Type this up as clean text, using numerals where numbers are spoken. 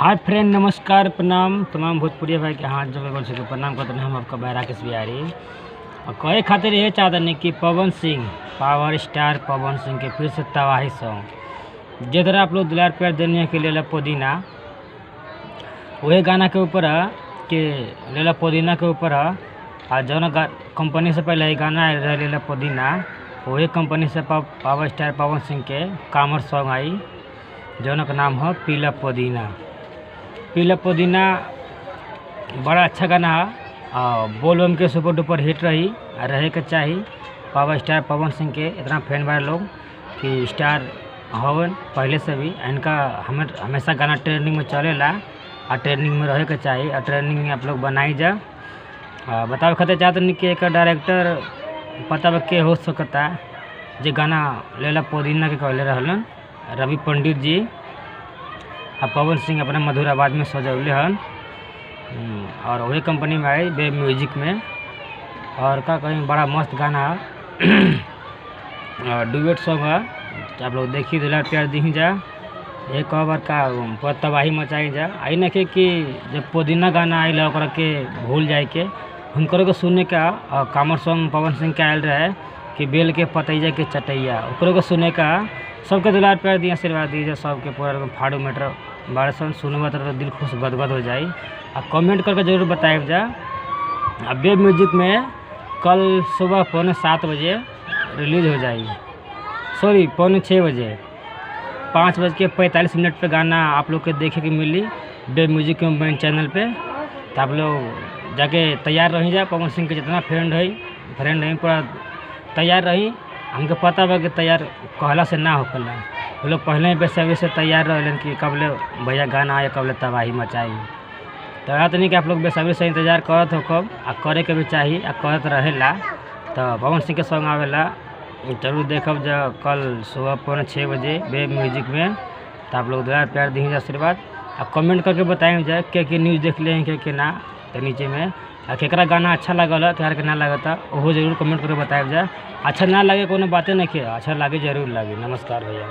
Hi friend, नमस्कार, प्रणाम तमाम भोजपुरी भाई के हाथ जगह बोल सके प्रणाम करते हैं हम आपका बैराकेश बिहारी। और कहे खातिर ये चाहते नहीं कि पवन सिंह, पावर स्टार पवन सिंह के फिर से तबाही सॉन्ग जिधर आप लोग दुलार प्यार देने के लेला पुदीना, वही गाना के ऊपर है कि लेला पुदीना के ऊपर है। और जौन कंपनी से पहले ये गाना रह लेला पुदीना, वही कंपनी से पावर स्टार पवन सिंह के कामर सॉन्ग आई जौन का नाम है पीला पुदीना। पीला पुदीना बड़ा अच्छा गाना है और बोल के सुपर डुपर हिट रही रहे के चाहिए। पावर स्टार पवन सिंह के इतना फैन बारे लोग कि स्टार हवन पहले से भी इनका हमेशा गाना ट्रेंडिंग में चलेला और ट्रेंडिंग में रहे के चाहिए और ट्रेंडिंग में आप लोग बनाई जा। बताओ खाते चाहते नहीं कि एक डायरेक्टर पता के हो सकता जो गाना लेला पुदीना के कहले रहलन रवि पंडित जी और पवन सिंह अपना मधुर आवाज़ में सजौले हन और वही कंपनी में आई वेब म्यूजिक में। और का कहीं बड़ा मस्त गाना है डुएट सॉन्ग है, आप लोग देखी दिला प्यार दी जा एक बार का तबाही मचाई जा। आई न कि जब पुदीना गाना आई ओकरा के भूल जाए के हुनकर को सुने का कामर सॉन्ग पवन सिंह के आयल रहे कि बेल के पतैया के चटैया ओकरो को सुने का सबके दुलार प्यार दिया आशीर्वाद दीजिए सबके पूरा फाड़ू मीटर बारह सन सुनबा तो दिल खुश गदगद हो जाए। और कमेंट करके जरूर बताएब जा। अब वेब म्यूजिक में कल सुबह 6:45 रिलीज हो जाएगी, सॉरी 6:45 5:45 पे गाना आप लोग के देखे के मिली वेब म्यूजिक के मेन चैनल पे। तो आप लोग जाके तैयार रही जा। पवन सिंह के जितना फ्रेंड है पूरा तैयार रही। हमके पता बा कि तैयार कहला से ना होकला, वो लोग पहले ही बेसब्री से तैयार रहलन कि कब ले भैया गाना आए कब ले तबाही मचाई। तो याद नहीं कि आप लोग बेसब्री से इंतजार करत हो कब आ करे के भी चाहिए आ करत रहेला। तो पवन सिंह के सॉन्ग आवेला जरूर देखब जब कल सुबह 6:45 वेब म्यूजिक में। तो आप लोग दुलार प्यार दी आशीर्वाद और कमेंट करके बताएं जाए के न्यूज़ देख लें के ना तो नीचे में केकरा गाना अच्छा लगल केकरा के ना लगता वो जरूर कमेंट करके बताएब जाए। अच्छा ना लगे कोनो बातें नहीं किया, अच्छा लगे जरूर लगे। नमस्कार भैया।